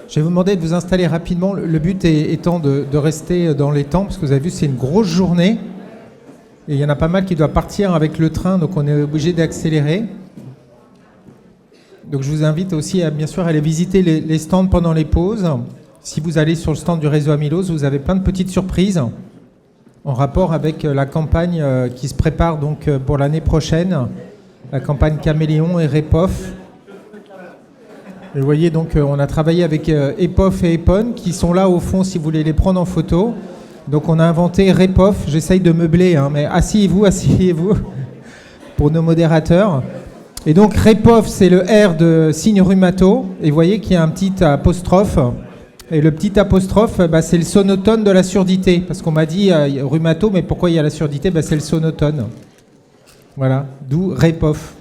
Je vais vous demander de vous installer rapidement. Le but étant de rester dans les temps, parce que vous avez vu, c'est une grosse journée. Et il y en a pas mal qui doivent partir avec le train, donc on est obligé d'accélérer. Donc je vous invite aussi à bien sûr aller visiter les stands pendant les pauses. Si vous allez sur le stand du réseau Amylose, vous avez plein de petites surprises en rapport avec la campagne qui se prépare donc pour l'année prochaine, la campagne Caméléon et Repof. Vous voyez donc on a travaillé avec Epof et Epon qui sont là au fond si vous voulez les prendre en photo. Donc on a inventé Repof, j'essaye de meubler, mais asseyez-vous pour nos modérateurs. Et donc Repof, c'est le R de signe rhumato, et vous voyez qu'il y a un petit apostrophe, et le petit apostrophe, c'est le sonotone de la surdité, parce qu'on m'a dit rhumato, mais pourquoi il y a la surdité ? C'est le sonotone. Voilà, d'où Repof.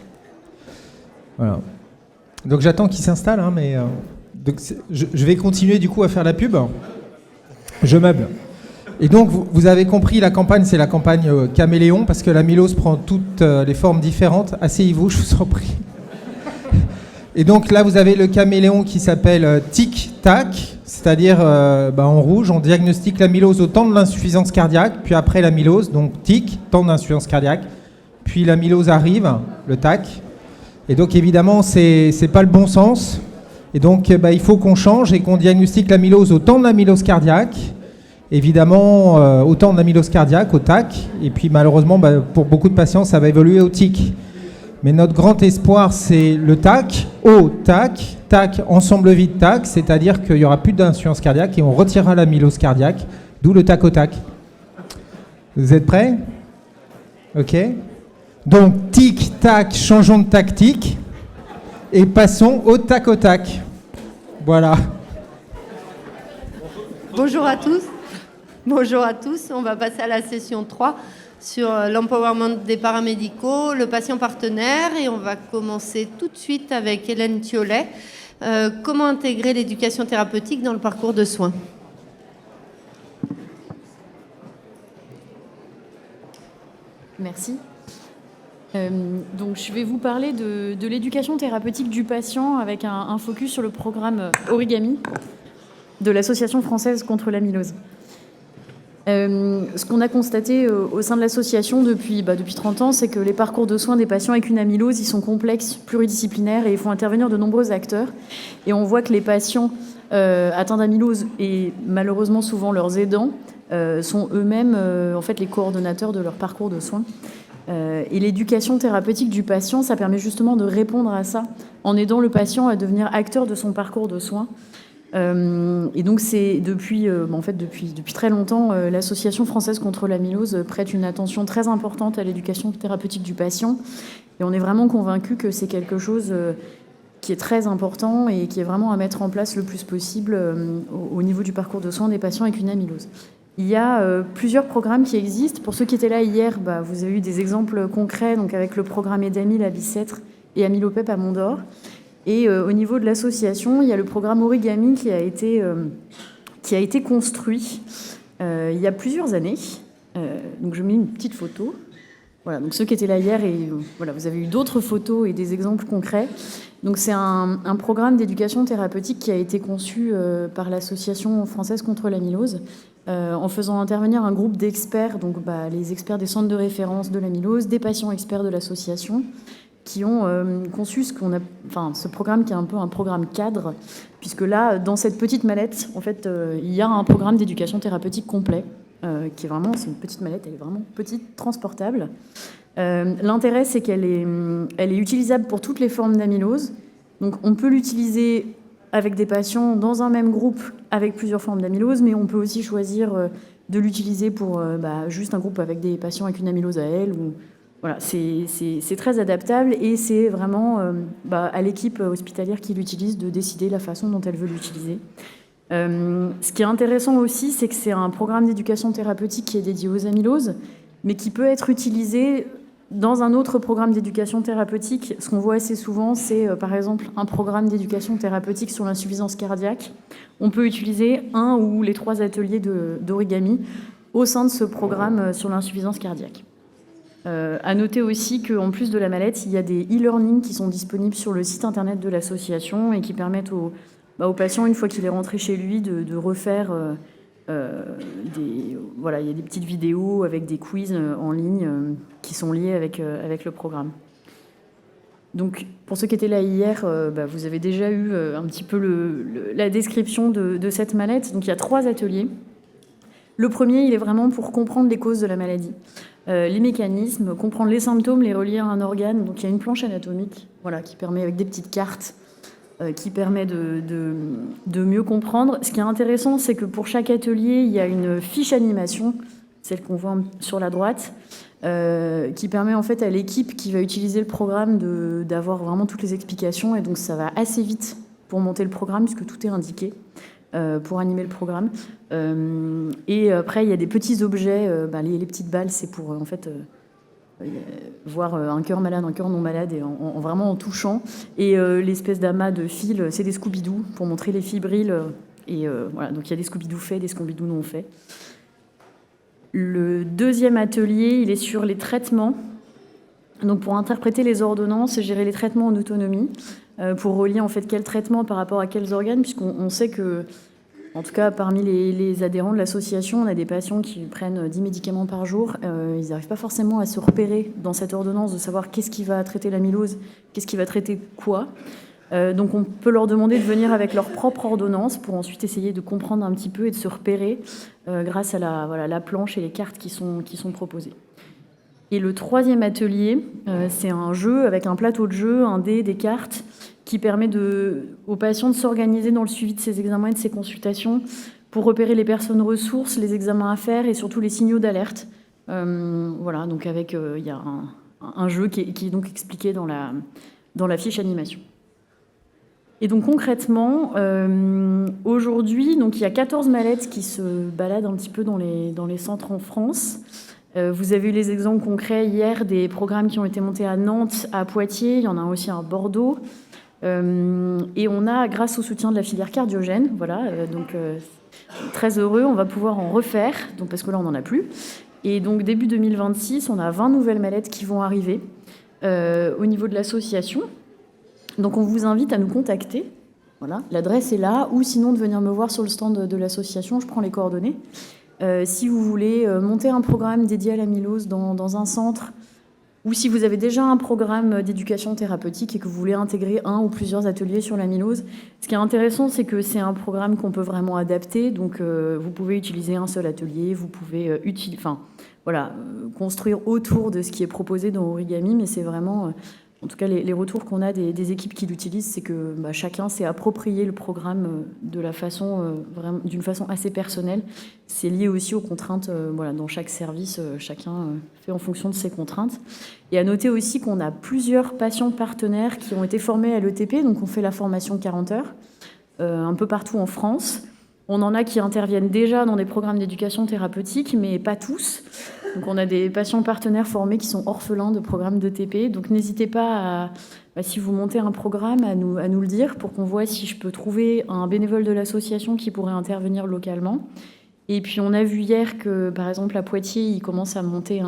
Voilà. Donc j'attends qu'il s'installe, donc je vais continuer du coup à faire la pub. Je meuble. Et donc, vous avez compris, la campagne, c'est la campagne Caméléon, parce que l'amylose prend toutes les formes différentes. Asseyez-vous, je vous en prie. Et donc là, vous avez le caméléon qui s'appelle tic-tac, c'est-à-dire en rouge, on diagnostique l'amylose au temps de l'insuffisance cardiaque, puis après l'amylose, donc tic, temps d'insuffisance cardiaque, puis l'amylose arrive, le tac. Et donc évidemment, c'est pas le bon sens. Et donc, il faut qu'on change et qu'on diagnostique l'amylose au temps de l'amylose cardiaque. Évidemment, autant d'amylose cardiaque, au TAC, et puis malheureusement, pour beaucoup de patients, ça va évoluer au TIC. Mais notre grand espoir, c'est le TAC, au TAC, TAC, ensemble vide TAC, c'est-à-dire qu'il n'y aura plus d'insuffisance cardiaque et on retirera l'amylose cardiaque, d'où le TAC au TAC. Vous êtes prêts ? Ok. Donc, TIC, TAC, changeons de tactique et passons au TAC au TAC. Voilà. Bonjour à tous. Bonjour à tous, on va passer à la session 3 sur l'empowerment des paramédicaux, le patient partenaire, et on va commencer tout de suite avec Hélène Thiollet. Comment intégrer l'éducation thérapeutique dans le parcours de soins ? Merci. Donc je vais vous parler de l'éducation thérapeutique du patient avec un focus sur le programme Origami de l'Association française contre l'amylose. Ce qu'on a constaté au sein de l'association depuis 30 ans, c'est que les parcours de soins des patients avec une amylose, ils sont complexes, pluridisciplinaires et il faut intervenir de nombreux acteurs. Et on voit que les patients atteints d'amylose et malheureusement souvent leurs aidants sont eux-mêmes en fait les coordonnateurs de leur parcours de soins. Et l'éducation thérapeutique du patient, ça permet justement de répondre à ça en aidant le patient à devenir acteur de son parcours de soins. Et donc c'est depuis très longtemps, l'Association française contre l'amylose prête une attention très importante à l'éducation thérapeutique du patient. Et on est vraiment convaincus que c'est quelque chose qui est très important et qui est vraiment à mettre en place le plus possible au niveau du parcours de soins des patients avec une amylose. Il y a plusieurs programmes qui existent. Pour ceux qui étaient là hier, vous avez eu des exemples concrets, donc avec le programme EDAMIL à Bicêtre et Amylopep à Mont-d'Or. Et au niveau de l'association, il y a le programme Origami qui a été construit il y a plusieurs années. Donc je mets une petite photo. Voilà, donc ceux qui étaient là hier, vous avez eu d'autres photos et des exemples concrets. Donc c'est un programme d'éducation thérapeutique qui a été conçu par l'Association française contre l'amylose en faisant intervenir un groupe d'experts, donc les experts des centres de référence de l'amylose, des patients experts de l'association, qui ont conçu ce programme qui est un peu un programme cadre, puisque là, dans cette petite mallette, en fait, il y a un programme d'éducation thérapeutique complet, qui est vraiment, c'est une petite mallette, elle est vraiment petite, transportable. L'intérêt, c'est qu'elle est utilisable pour toutes les formes d'amylose. Donc, on peut l'utiliser avec des patients dans un même groupe avec plusieurs formes d'amylose, mais on peut aussi choisir de l'utiliser pour juste un groupe avec des patients avec une amylose à elle, ou voilà, c'est très adaptable et c'est vraiment à l'équipe hospitalière qui l'utilise de décider la façon dont elle veut l'utiliser. Ce qui est intéressant aussi, c'est que c'est un programme d'éducation thérapeutique qui est dédié aux amyloses, mais qui peut être utilisé dans un autre programme d'éducation thérapeutique. Ce qu'on voit assez souvent, c'est par exemple un programme d'éducation thérapeutique sur l'insuffisance cardiaque. On peut utiliser un ou les 3 ateliers d'Origami au sein de ce programme sur l'insuffisance cardiaque. À noter aussi qu'en plus de la mallette, il y a des e-learning qui sont disponibles sur le site internet de l'association et qui permettent au patient, une fois qu'il est rentré chez lui, de refaire voilà, il y a des petites vidéos avec des quiz en ligne qui sont liés avec le programme. Donc, pour ceux qui étaient là hier, vous avez déjà eu un petit peu la description de cette mallette. Donc, il y a 3 ateliers. Le premier, il est vraiment pour comprendre les causes de la maladie, les mécanismes, comprendre les symptômes, les relier à un organe. Donc, il y a une planche anatomique, voilà, qui permet, avec des petites cartes, qui permet de mieux comprendre. Ce qui est intéressant, c'est que pour chaque atelier, il y a une fiche animation, celle qu'on voit sur la droite, qui permet en fait à l'équipe qui va utiliser le programme d'avoir vraiment toutes les explications. Et donc, ça va assez vite pour monter le programme, puisque tout est indiqué pour animer le programme. Et après, il y a des petits objets. Les petites balles, c'est pour en fait voir un cœur malade, un cœur non malade, et vraiment en touchant. Et l'espèce d'amas de fils, c'est des Scooby-Doo pour montrer les fibrilles. Et voilà, donc il y a des Scooby-Doo faits, des Scooby-Doo non faits. Le deuxième atelier, il est sur les traitements. Donc pour interpréter les ordonnances et gérer les traitements en autonomie, pour relier en fait quel traitement par rapport à quels organes, puisqu'on sait que, en tout cas parmi les adhérents de l'association, on a des patients qui prennent 10 médicaments par jour. Ils n'arrivent pas forcément à se repérer dans cette ordonnance, de savoir qu'est-ce qui va traiter l'amylose, qu'est-ce qui va traiter quoi. Donc on peut leur demander de venir avec leur propre ordonnance pour ensuite essayer de comprendre un petit peu et de se repérer grâce à la planche et les cartes qui sont proposées. Et le troisième atelier, c'est un jeu avec un plateau de jeu, un dé, des cartes, qui permet aux patients de s'organiser dans le suivi de ses examens et de ses consultations pour repérer les personnes ressources, les examens à faire et surtout les signaux d'alerte. Voilà, donc il y a un jeu qui est donc expliqué dans la fiche animation. Et donc concrètement, aujourd'hui, donc il y a 14 mallettes qui se baladent un petit peu dans les centres en France. Vous avez eu les exemples concrets hier des programmes qui ont été montés à Nantes, à Poitiers, il y en a aussi à Bordeaux. Et on a, grâce au soutien de la filière cardiogène, voilà, très heureux, on va pouvoir en refaire, donc, parce que là on n'en a plus. Et donc début 2026, on a 20 nouvelles mallettes qui vont arriver au niveau de l'association. Donc on vous invite à nous contacter. Voilà, l'adresse est là, ou sinon de venir me voir sur le stand de l'association, je prends les coordonnées. Si vous voulez monter un programme dédié à l'amylose dans un centre, ou si vous avez déjà un programme d'éducation thérapeutique et que vous voulez intégrer un ou plusieurs ateliers sur l'amylose, ce qui est intéressant, c'est que c'est un programme qu'on peut vraiment adapter. Donc vous pouvez utiliser un seul atelier, vous pouvez construire autour de ce qui est proposé dans Origami, mais c'est vraiment... En tout cas, les retours qu'on a des équipes qui l'utilisent, c'est que chacun s'est approprié le programme d'une façon assez personnelle. C'est lié aussi aux contraintes. Dans chaque service, chacun fait en fonction de ses contraintes. Et à noter aussi qu'on a plusieurs patients partenaires qui ont été formés à l'ETP. Donc, on fait la formation 40 heures un peu partout en France. On en a qui interviennent déjà dans des programmes d'éducation thérapeutique, mais pas tous. Donc on a des patients partenaires formés qui sont orphelins de programmes d'ETP. Donc n'hésitez pas, si vous montez un programme, à nous le dire pour qu'on voit si je peux trouver un bénévole de l'association qui pourrait intervenir localement. Et puis on a vu hier que, par exemple, à Poitiers, ils commencent à monter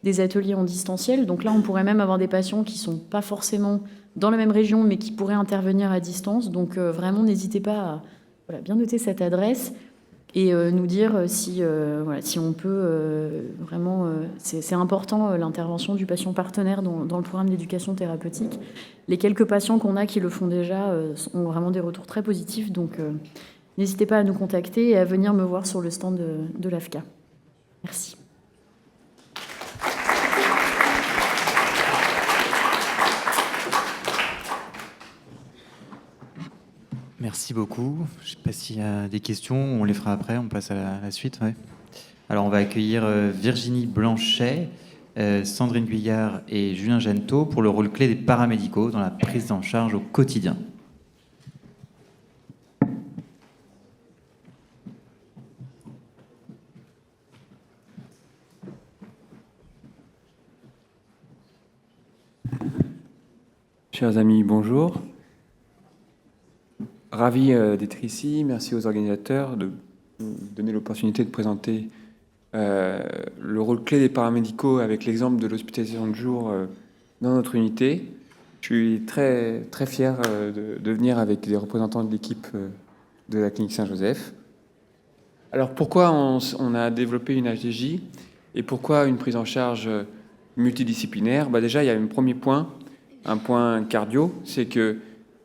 des ateliers en distanciel. Donc là, on pourrait même avoir des patients qui ne sont pas forcément dans la même région, mais qui pourraient intervenir à distance. Donc vraiment, n'hésitez pas à bien noter cette adresse et nous dire si on peut vraiment... c'est important, l'intervention du patient partenaire dans le programme d'éducation thérapeutique. Les quelques patients qu'on a qui le font déjà ont vraiment des retours très positifs. Donc n'hésitez pas à nous contacter et à venir me voir sur le stand de l'AFCA. Merci. Merci beaucoup. Je ne sais pas s'il y a des questions, on les fera après, on passe à la suite. Ouais. Alors on va accueillir Virginie Blanchet, Sandrine Guyard et Julien Gentot pour le rôle clé des paramédicaux dans la prise en charge au quotidien. Chers amis, bonjour. Ravi d'être ici. Merci aux organisateurs de nous donner l'opportunité de présenter le rôle clé des paramédicaux avec l'exemple de l'hospitalisation de jour dans notre unité. suis très, très fier de venir avec des représentants de l'équipe de la clinique Saint-Joseph. Alors pourquoi on a développé une HDJ et pourquoi une prise en charge multidisciplinaire? Déjà, il y a un premier point, un point cardio, c'est que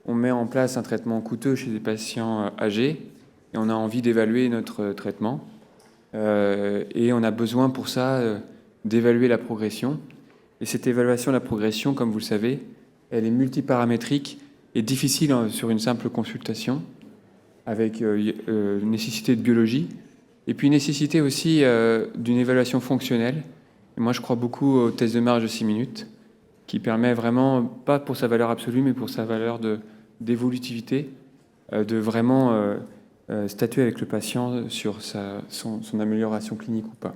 on met en place un traitement coûteux chez des patients âgés et on a envie d'évaluer notre traitement. Et on a besoin pour ça d'évaluer la progression. Et cette évaluation de la progression, comme vous le savez, elle est multiparamétrique et difficile sur une simple consultation, avec nécessité de biologie, et puis nécessité aussi d'une évaluation fonctionnelle. Et moi, je crois beaucoup au test de marge de 6 minutes, qui permet vraiment, pas pour sa valeur absolue, mais pour sa valeur d'évolutivité, de vraiment statuer avec le patient sur son amélioration clinique ou pas.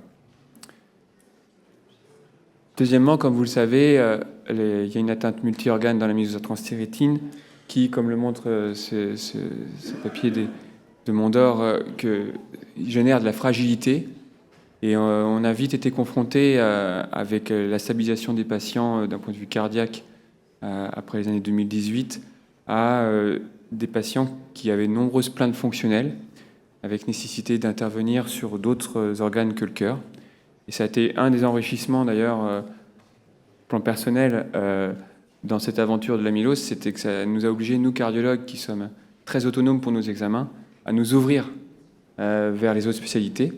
Deuxièmement, comme vous le savez, il y a une atteinte multi-organe dans la mésotransthérétine qui, comme le montre ce papier de Mondor, génère de la fragilité. Et on a vite été confronté avec la stabilisation des patients d'un point de vue cardiaque après les années 2018 à des patients qui avaient de nombreuses plaintes fonctionnelles avec nécessité d'intervenir sur d'autres organes que le cœur. Et ça a été un des enrichissements d'ailleurs, plan personnel, dans cette aventure de l'amylose, c'était que ça nous a obligés, nous cardiologues qui sommes très autonomes pour nos examens, à nous ouvrir vers les autres spécialités,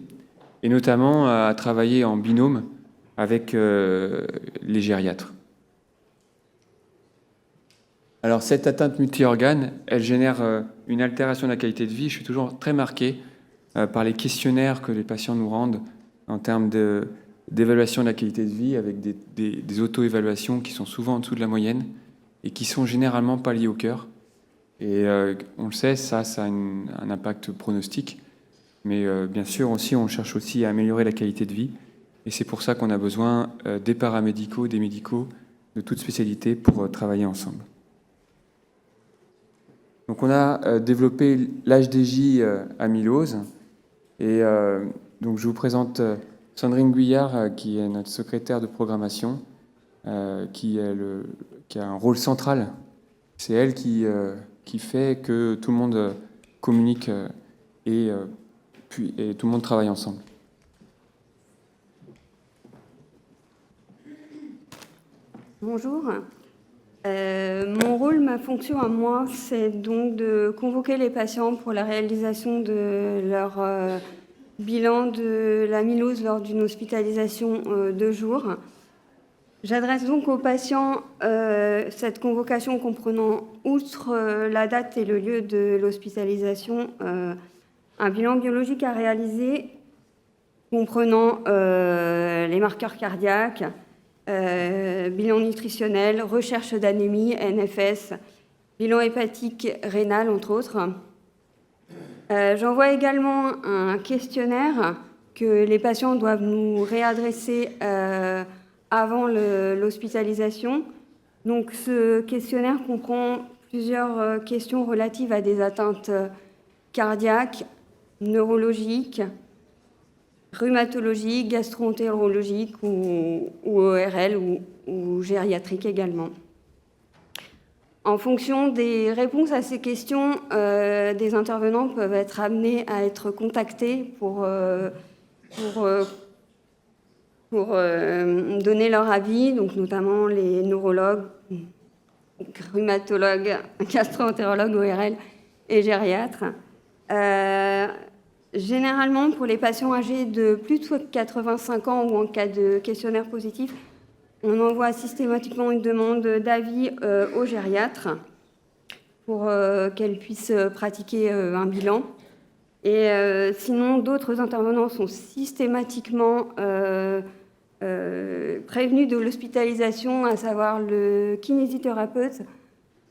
et notamment à travailler en binôme avec les gériatres. Alors cette atteinte multi-organes, elle génère une altération de la qualité de vie. Je suis toujours très marqué par les questionnaires que les patients nous rendent en termes d'évaluation de la qualité de vie, avec des auto-évaluations qui sont souvent en dessous de la moyenne et qui sont généralement pas liées au cœur. Et on le sait, ça a un impact pronostic. Mais bien sûr, aussi, on cherche aussi à améliorer la qualité de vie. Et c'est pour ça qu'on a besoin des paramédicaux, des médicaux, de toutes spécialités pour travailler ensemble. Donc on a développé l'HDJ amylose. Et donc je vous présente Sandrine Guyard, qui est notre secrétaire de programmation, qui a un rôle central. C'est elle qui fait que tout le monde communique et tout le monde travaille ensemble. Bonjour. Mon rôle, ma fonction à moi, c'est donc de convoquer les patients pour la réalisation de leur bilan de l'amylose lors d'une hospitalisation de jour. J'adresse donc aux patients cette convocation comprenant, outre la date et le lieu de l'hospitalisation, un bilan biologique à réaliser comprenant les marqueurs cardiaques, bilan nutritionnel, recherche d'anémie, NFS, bilan hépatique rénal, entre autres. J'envoie également un questionnaire que les patients doivent nous réadresser avant l'hospitalisation. Donc, ce questionnaire comprend plusieurs questions relatives à des atteintes cardiaques, neurologiques, rhumatologiques, gastro-entérologiques ou ORL ou gériatriques également. En fonction des réponses à ces questions, des intervenants peuvent être amenés à être contactés pour donner leur avis, donc notamment les neurologues, rhumatologues, gastro-entérologues, ORL et gériatres. Généralement, pour les patients âgés de plus de 85 ans ou en cas de questionnaire positif, on envoie systématiquement une demande d'avis au gériatre pour qu'elle puisse pratiquer un bilan. Et sinon, d'autres intervenants sont systématiquement prévenus de l'hospitalisation, à savoir le kinésithérapeute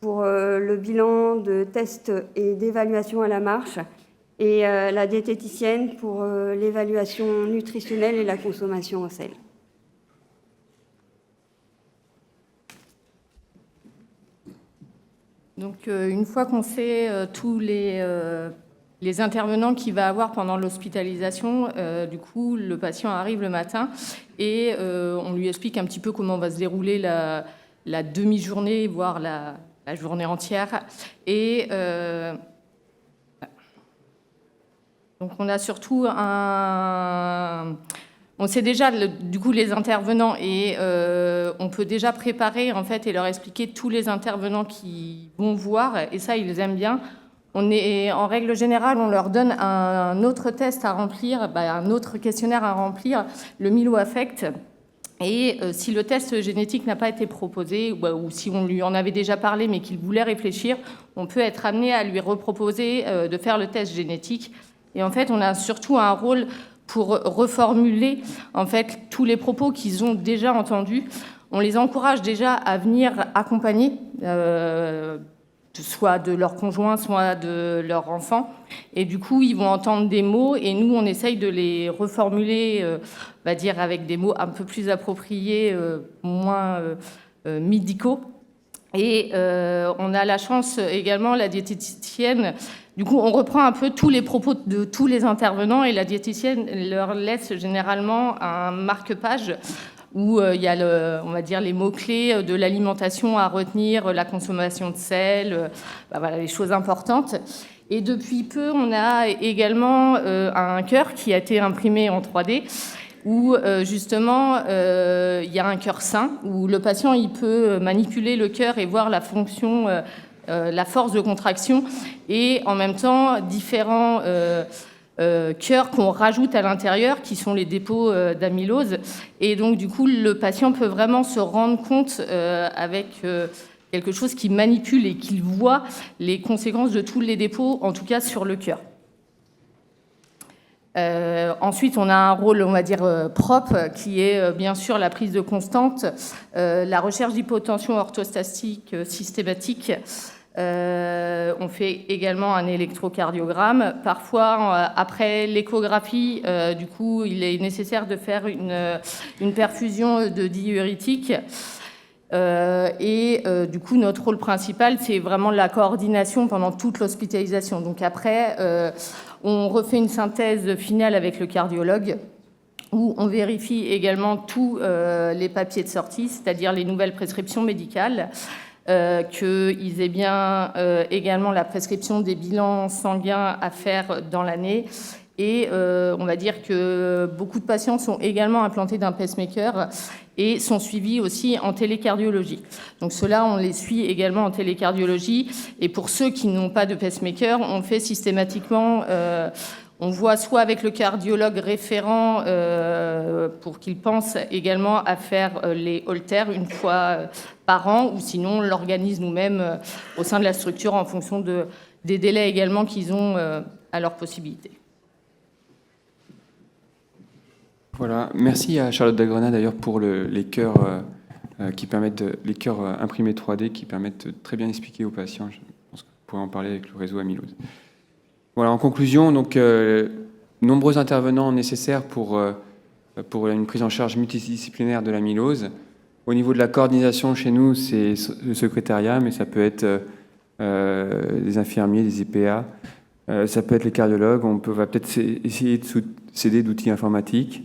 pour le bilan de tests et d'évaluation à la marche, et la diététicienne pour l'évaluation nutritionnelle et la consommation en sel. Donc, une fois qu'on sait tous les intervenants qu'il va avoir pendant l'hospitalisation, du coup, le patient arrive le matin et on lui explique un petit peu comment va se dérouler la demi-journée, voire la journée entière. Et donc on a surtout on sait déjà du coup les intervenants et on peut déjà préparer en fait et leur expliquer tous les intervenants qui vont voir, et ça ils aiment bien. En règle générale, on leur donne un autre test à remplir, un autre questionnaire à remplir, le Milo Affect. Et si le test génétique n'a pas été proposé, ou si on lui en avait déjà parlé mais qu'il voulait réfléchir, on peut être amené à lui reproposer de faire le test génétique. Et en fait, on a surtout un rôle pour reformuler en fait tous les propos qu'ils ont déjà entendus. On les encourage déjà à venir accompagner, soit de leur conjoint, soit de leur enfant. Et du coup, ils vont entendre des mots et nous, on essaye de les reformuler, on va dire, avec des mots un peu plus appropriés, moins médicaux. Et on a la chance également, la diététicienne, du coup, on reprend un peu tous les propos de tous les intervenants et la diététicienne leur laisse généralement un marque-page où il y a, on va dire, les mots-clés de l'alimentation à retenir, la consommation de sel, voilà, les choses importantes. Et depuis peu, on a également un cœur qui a été imprimé en 3D, où justement, il y a un cœur sain, où le patient il peut manipuler le cœur et voir la fonction, la force de contraction, et en même temps, différents cœurs qu'on rajoute à l'intérieur, qui sont les dépôts d'amylose. Et donc, du coup, le patient peut vraiment se rendre compte avec quelque chose qui manipule et qui voit les conséquences de tous les dépôts, en tout cas sur le cœur. Ensuite, on a un rôle, on va dire, propre, qui est bien sûr la prise de constante, la recherche d'hypotension orthostatique systématique. On fait également un électrocardiogramme. Parfois, après l'échographie, du coup, il est nécessaire de faire une perfusion de diurétique. Du coup, notre rôle principal, c'est vraiment la coordination pendant toute l'hospitalisation. Donc après, on refait une synthèse finale avec le cardiologue, où on vérifie également tous les papiers de sortie, c'est-à-dire les nouvelles prescriptions médicales, qu'ils aient bien également la prescription des bilans sanguins à faire dans l'année. Et on va dire que beaucoup de patients sont également implantés d'un pacemaker et sont suivis aussi en télécardiologie. Donc ceux-là, on les suit également en télécardiologie. Et pour ceux qui n'ont pas de pacemaker, on fait systématiquement... on voit soit avec le cardiologue référent pour qu'il pense également à faire les holters une fois par an, ou sinon on l'organise nous-mêmes au sein de la structure en fonction des délais également qu'ils ont à leur possibilité. Voilà, merci à Charlotte Dagrena d'ailleurs pour les cœurs qui permettent les cœurs imprimés 3D qui permettent de très bien expliquer aux patients. Je pense qu'on pourrait en parler avec le réseau amylose. Voilà, en conclusion, donc nombreux intervenants nécessaires pour une prise en charge multidisciplinaire de l'amylose. Au niveau de la coordination chez nous, c'est le secrétariat, mais ça peut être des infirmiers, des IPA, ça peut être les cardiologues. On va peut-être essayer de s'aider d'outils informatiques.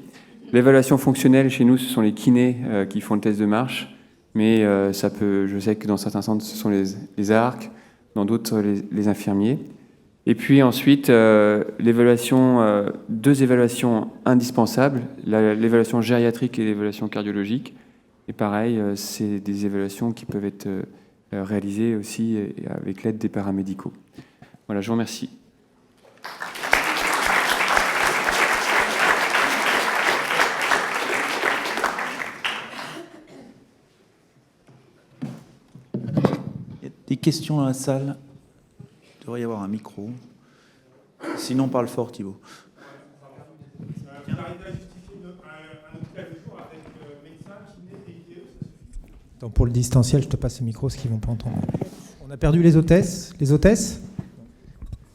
L'évaluation fonctionnelle chez nous, ce sont les kinés qui font le test de marche, mais je sais que dans certains centres, ce sont les ARC, dans d'autres les infirmiers. Et puis ensuite, l'évaluation, deux évaluations indispensables, l'évaluation gériatrique et l'évaluation cardiologique. Et pareil, c'est des évaluations qui peuvent être réalisées aussi avec l'aide des paramédicaux. Voilà, je vous remercie. Il y a des questions dans la salle? Il devrait y avoir un micro. Sinon, parle fort, Thibaut. Donc pour le distanciel, je te passe le micro, ce qu'ils ne vont pas entendre. On a perdu les hôtesses. Les hôtesses ?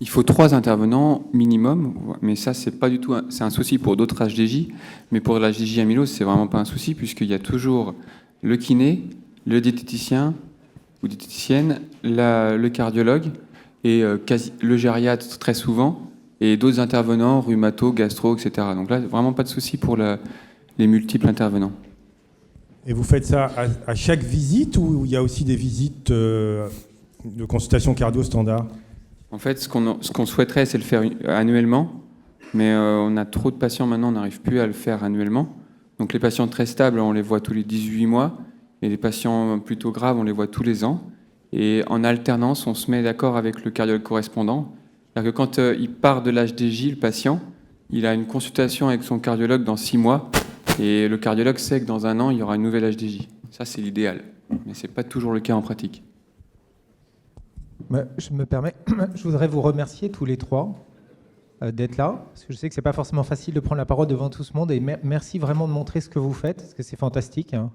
Il faut 3 intervenants minimum, mais ça, c'est pas du tout c'est un souci pour d'autres HDJ, mais pour l'HDJ amylose, c'est vraiment pas un souci, puisqu'il y a toujours le kiné, le diététicien ou diététicienne, le cardiologue, et le gériatre très souvent, et d'autres intervenants, rhumato, gastro, etc. Donc là, vraiment pas de souci pour les multiples intervenants. Et vous faites ça à chaque visite ou il y a aussi des visites de consultation cardio standard? En fait, ce qu'on souhaiterait, c'est le faire annuellement, mais on a trop de patients maintenant, on n'arrive plus à le faire annuellement. Donc les patients très stables, on les voit tous les 18 mois, et les patients plutôt graves, on les voit tous les ans. Et en alternance, on se met d'accord avec le cardiologue correspondant. C'est-à-dire que quand il part de l'HDJ, le patient, il a une consultation avec son cardiologue dans 6 mois, et le cardiologue sait que dans 1 an, il y aura une nouvelle HDJ. Ça, c'est l'idéal, mais ce n'est pas toujours le cas en pratique. Je me permets, je voudrais vous remercier tous les 3 d'être là, parce que je sais que ce n'est pas forcément facile de prendre la parole devant tout ce monde, et merci vraiment de montrer ce que vous faites, parce que c'est fantastique. Hein.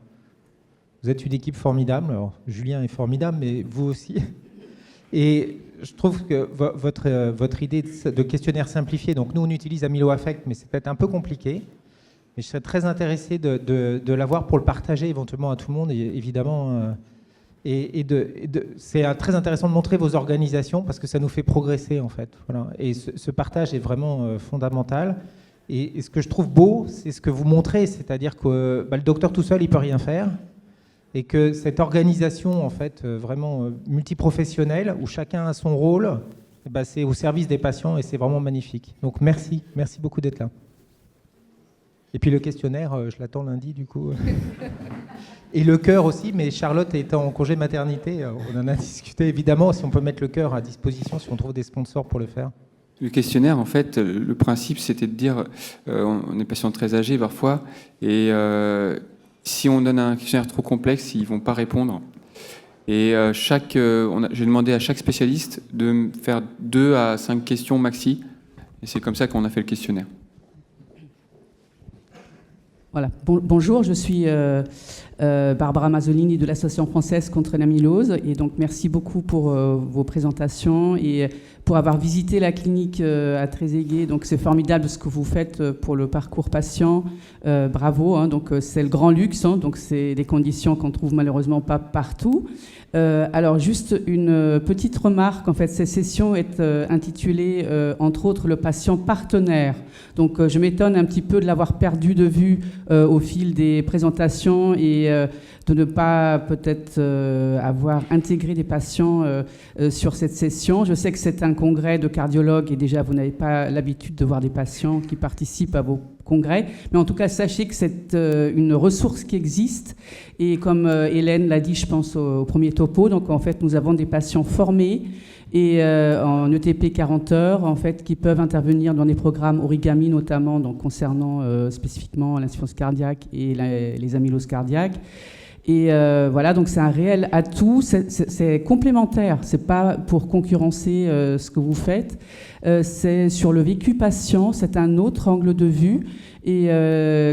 Vous êtes une équipe formidable. Alors, Julien est formidable, mais vous aussi. Et je trouve que votre idée de questionnaire simplifié, donc nous on utilise AmyloAffect, mais c'est peut-être un peu compliqué, mais je serais très intéressé de l'avoir pour le partager éventuellement à tout le monde, évidemment. C'est très intéressant de montrer vos organisations parce que ça nous fait progresser en fait. Voilà. Et ce partage est vraiment fondamental. Et ce que je trouve beau, c'est ce que vous montrez, c'est-à-dire que le docteur tout seul, il peut rien faire. Et que cette organisation, en fait, vraiment multiprofessionnelle, où chacun a son rôle, c'est au service des patients et c'est vraiment magnifique. Donc merci beaucoup d'être là. Et puis le questionnaire, je l'attends lundi du coup. Et le cœur aussi, mais Charlotte est en congé maternité, on en a discuté évidemment, si on peut mettre le cœur à disposition, si on trouve des sponsors pour le faire. Le questionnaire, en fait, le principe, c'était de dire, on est patient très âgé parfois, et si on donne un questionnaire trop complexe, ils ne vont pas répondre. Et j'ai demandé à chaque spécialiste de faire 2 à 5 questions maxi. Et c'est comme ça qu'on a fait le questionnaire. Voilà. Bonjour, je suis Barbara Mazzolini de l'Association française contre l'amylose. Et donc, merci beaucoup pour vos présentations et pour avoir visité la clinique à Trezeguet. Donc, c'est formidable ce que vous faites pour le parcours patient. Bravo. Hein. Donc, c'est le grand luxe. Hein. Donc, c'est des conditions qu'on trouve malheureusement pas partout. Alors, juste une petite remarque. En fait, cette session est intitulée, entre autres, le patient partenaire. Donc, je m'étonne un petit peu de l'avoir perdu de vue au fil des présentations et de ne pas peut-être avoir intégré des patients sur cette session. Je sais que c'est un congrès de cardiologues et déjà, vous n'avez pas l'habitude de voir des patients qui participent à vos congrès. Mais en tout cas, sachez que c'est une ressource qui existe. Et comme Hélène l'a dit, je pense, au premier topo, donc en fait, nous avons des patients formés et en ETP 40 heures, en fait, qui peuvent intervenir dans des programmes origami, notamment donc, concernant spécifiquement l'insuffisance cardiaque et les amyloses cardiaques. Et voilà, donc c'est un réel atout, c'est complémentaire, c'est pas pour concurrencer ce que vous faites, c'est sur le vécu patient, c'est un autre angle de vue. Et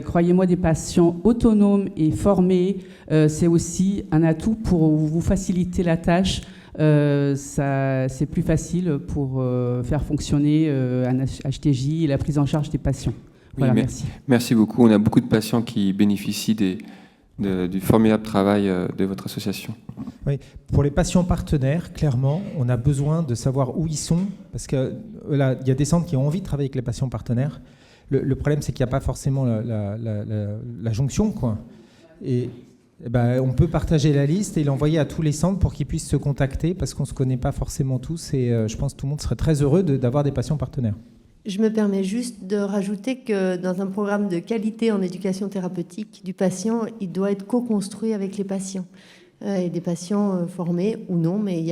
croyez-moi, des patients autonomes et formés, c'est aussi un atout pour vous faciliter la tâche. C'est plus facile pour faire fonctionner un HTJ et la prise en charge des patients. Voilà, oui, merci. Merci beaucoup. On a beaucoup de patients qui bénéficient du formidable travail de votre association. Oui, pour les patients partenaires, clairement, on a besoin de savoir où ils sont, parce qu'il y a des centres qui ont envie de travailler avec les patients partenaires. Le problème, c'est qu'il n'y a pas forcément la jonction, quoi. Et on peut partager la liste et l'envoyer à tous les centres pour qu'ils puissent se contacter, parce qu'on ne se connaît pas forcément tous, et je pense que tout le monde serait très heureux d'avoir des patients partenaires. Je me permets juste de rajouter que dans un programme de qualité en éducation thérapeutique du patient, il doit être co-construit avec les patients. Et des patients formés ou non, mais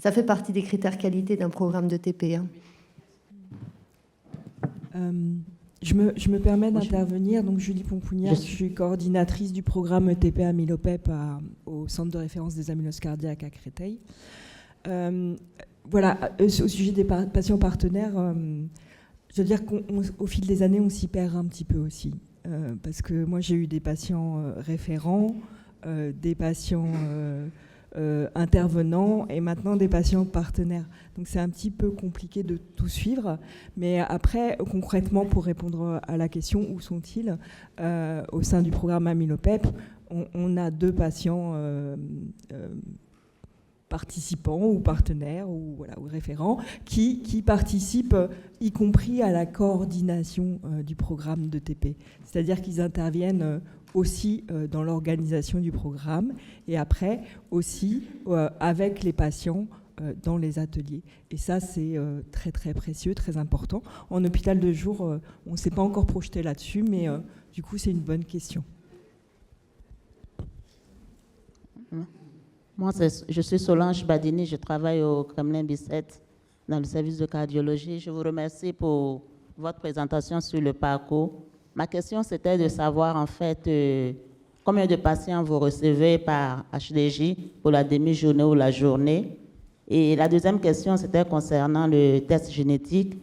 ça fait partie des critères qualité d'un programme de TP. Je me permets d'intervenir. Donc, Julie Pompougnac, je suis coordinatrice du programme ETP Amylopep au Centre de référence des amyloses cardiaques à Créteil. Voilà, au sujet des patients partenaires, je veux dire qu'au fil des années, on s'y perd un petit peu aussi. Parce que moi, j'ai eu des patients référents, des patients intervenants et maintenant des patients partenaires. Donc c'est un petit peu compliqué de tout suivre. Mais après, concrètement, pour répondre à la question, où sont-ils au sein du programme Amylopep, on a 2 patients participants ou partenaires ou référents qui participent, y compris à la coordination du programme de TP. C'est-à-dire qu'ils interviennent aussi dans l'organisation du programme et après aussi avec les patients dans les ateliers. Et ça, c'est très très précieux, très important. En hôpital de jour, on ne s'est pas encore projeté là-dessus, mais du coup, c'est une bonne question. Moi, je suis Solange Badini, je travaille au Kremlin-Bicêtre dans le service de cardiologie. Je vous remercie pour votre présentation sur le parcours. Ma question, c'était de savoir, en fait, combien de patients vous recevez par HDJ pour la demi-journée ou la journée. Et la deuxième question, c'était concernant le test génétique,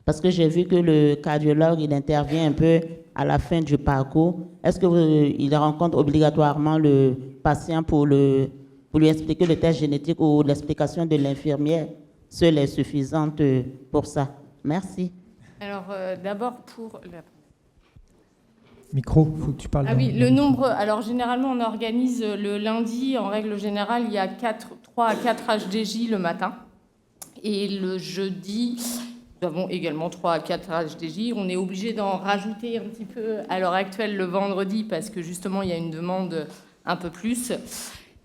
parce que j'ai vu que le cardiologue, il intervient un peu à la fin du parcours. Est-ce qu'il rencontre obligatoirement le patient pour lui expliquer le test génétique ou l'explication de l'infirmière seule est suffisante pour ça? Merci. Alors, d'abord, pour... Micro, faut que tu parles. Ah oui, le nombre... Alors, généralement, on organise le lundi. En règle générale, il y a 3 à 4 HDJ le matin. Et le jeudi, nous avons également 3 à 4 HDJ. On est obligé d'en rajouter un petit peu à l'heure actuelle le vendredi parce que, justement, il y a une demande un peu plus.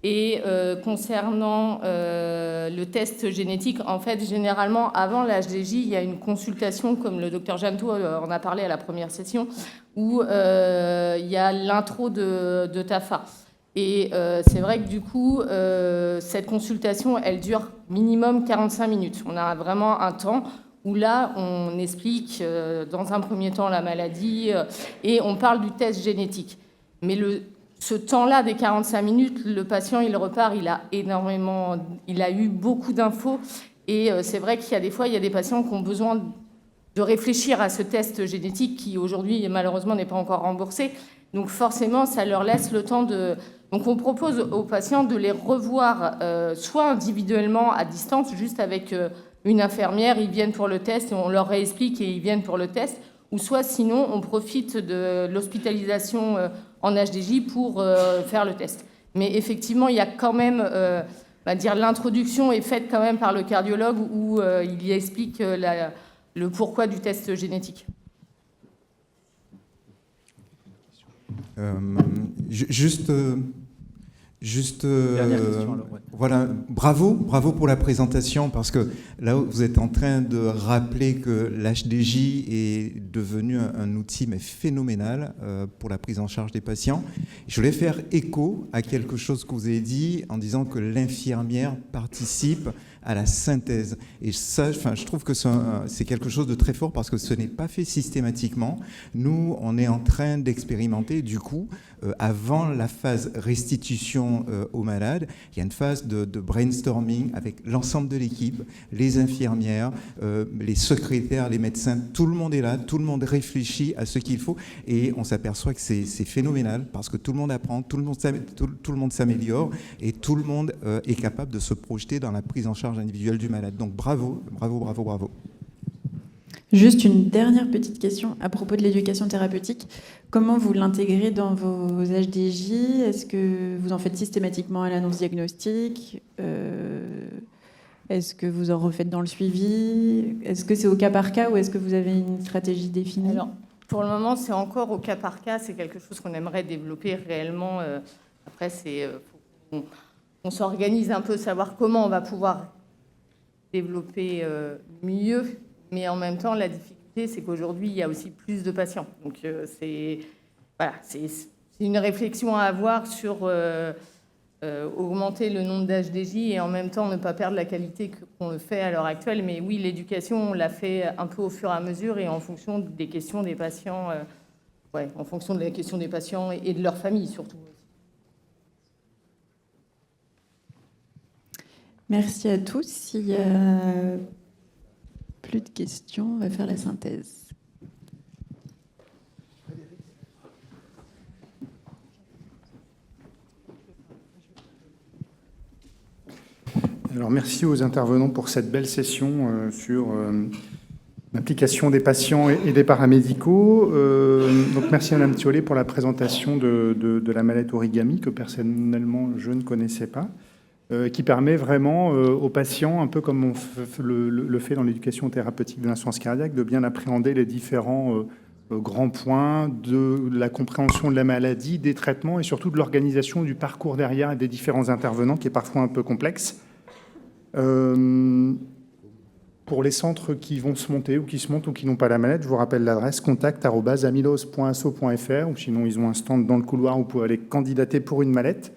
Et concernant le test génétique, en fait, généralement, avant l'HDJ, il y a une consultation, comme le docteur Janto en a parlé à la première session, où il y a l'intro de TAFA. Et c'est vrai que du coup, cette consultation, elle dure minimum 45 minutes. On a vraiment un temps où là, on explique dans un premier temps la maladie et on parle du test génétique. Mais ce temps-là des 45 minutes, le patient, il repart, il a eu beaucoup d'infos. Et c'est vrai qu'il y a des fois, il y a des patients qui ont besoin de réfléchir à ce test génétique qui, aujourd'hui, malheureusement, n'est pas encore remboursé. Donc, forcément, ça leur laisse le temps de... Donc, on propose aux patients de les revoir soit individuellement à distance, juste avec une infirmière, ils viennent pour le test et on leur réexplique et ils viennent pour le test. Ou soit, sinon, on profite de l'hospitalisation en HDJ pour faire le test. Mais effectivement, il y a quand même, l'introduction est faite quand même par le cardiologue où il y explique le pourquoi du test génétique. Dernière question, alors, ouais. Voilà, bravo pour la présentation, parce que là, vous êtes en train de rappeler que l'HDJ est devenu un outil mais phénoménal pour la prise en charge des patients. Je voulais faire écho à quelque chose que vous avez dit en disant que l'infirmière participe à la synthèse. Et ça, je trouve que c'est quelque chose de très fort parce que ce n'est pas fait systématiquement. Nous, on est en train d'expérimenter, du coup, avant la phase restitution aux malades, il y a une phase de brainstorming avec l'ensemble de l'équipe, les infirmières, les secrétaires, les médecins, tout le monde est là, tout le monde réfléchit à ce qu'il faut et on s'aperçoit que c'est phénoménal parce que tout le monde apprend, tout le monde s'améliore et tout le monde est capable de se projeter dans la prise en charge individuelle du malade. Donc bravo. Juste une dernière petite question à propos de l'éducation thérapeutique. Comment vous l'intégrez dans vos HDJ? Est-ce que vous en faites systématiquement à l'annonce diagnostique? Est-ce que vous en refaites dans le suivi? Est-ce que c'est au cas par cas ou est-ce que vous avez une stratégie définie? Alors, pour le moment, c'est encore au cas par cas. C'est quelque chose qu'on aimerait développer réellement. Après, on s'organise un peu, savoir comment on va pouvoir développer mieux. Mais en même temps, la difficulté, c'est qu'aujourd'hui, il y a aussi plus de patients. Donc, c'est une réflexion à avoir sur augmenter le nombre d'HDJ et en même temps ne pas perdre la qualité qu'on le fait à l'heure actuelle. Mais oui, l'éducation, on l'a fait un peu au fur et à mesure et en fonction des questions des patients, en fonction de la question des patients et de leur famille surtout. Merci à tous. S'il y a plus de questions, on va faire la synthèse. Alors, merci aux intervenants pour cette belle session sur l'implication des patients et des paramédicaux. Donc, merci à Mme Thiollet pour la présentation de la mallette origami que personnellement je ne connaissais pas. Qui permet vraiment aux patients, un peu comme on le fait dans l'éducation thérapeutique de l'insuffisance cardiaque, de bien appréhender les différents grands points de la compréhension de la maladie, des traitements et surtout de l'organisation du parcours derrière et des différents intervenants qui est parfois un peu complexe. Pour les centres qui vont se monter ou qui se montent ou qui n'ont pas la mallette, je vous rappelle l'adresse contact@amylose.asso.fr ou sinon ils ont un stand dans le couloir où vous pouvez aller candidater pour une mallette.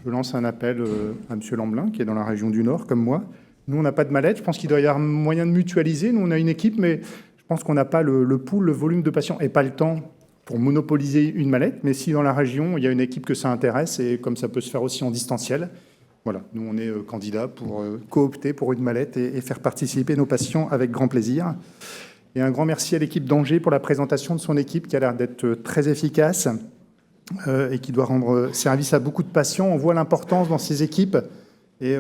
Je lance un appel à M. Lamblin qui est dans la région du Nord comme moi. Nous, on n'a pas de mallette. Je pense qu'il doit y avoir moyen de mutualiser. Nous, on a une équipe, mais je pense qu'on n'a pas le pool, le volume de patients et pas le temps pour monopoliser une mallette. Mais si dans la région, il y a une équipe que ça intéresse et comme ça peut se faire aussi en distanciel, voilà, nous, on est candidats pour coopter pour une mallette et faire participer nos patients avec grand plaisir. Et un grand merci à l'équipe d'Angers pour la présentation de son équipe qui a l'air d'être très efficace et qui doit rendre service à beaucoup de patients. On voit l'importance dans ces équipes et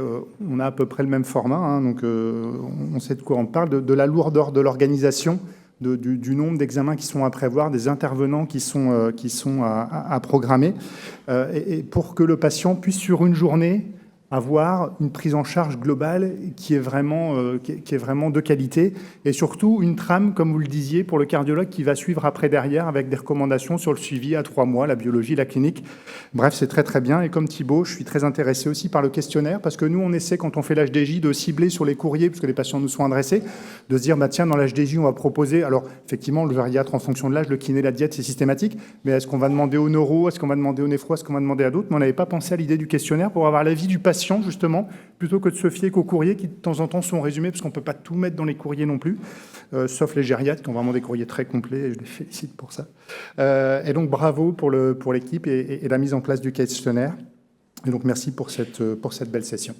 on a à peu près le même format, hein, donc on sait de quoi on parle, de la lourdeur de l'organisation, du nombre d'examens qui sont à prévoir, des intervenants qui sont à programmer, et pour que le patient puisse sur une journée avoir une prise en charge globale qui est vraiment de qualité et surtout une trame, comme vous le disiez, pour le cardiologue qui va suivre après derrière avec des recommandations sur le suivi à 3 mois, la biologie, la clinique. Bref, c'est très très bien. Et comme Thibaut, je suis très intéressé aussi par le questionnaire parce que nous, on essaie quand on fait l'HDJ de cibler sur les courriers puisque les patients nous sont adressés, de se dire, bah, tiens, dans l'HDJ, on va proposer, alors effectivement, le gériatre en fonction de l'âge, le kiné, la diète, c'est systématique, mais est-ce qu'on va demander au neuro, est-ce qu'on va demander au néphro, est-ce qu'on va demander à d'autres? Mais on n'avait pas pensé à l'idée du questionnaire pour avoir l'avis du patient justement, plutôt que de se fier qu'aux courriers qui de temps en temps sont résumés, parce qu'on ne peut pas tout mettre dans les courriers non plus, sauf les gériatres qui ont vraiment des courriers très complets, et je les félicite pour ça. Et donc bravo pour l'équipe et la mise en place du questionnaire. Et donc merci pour cette belle session.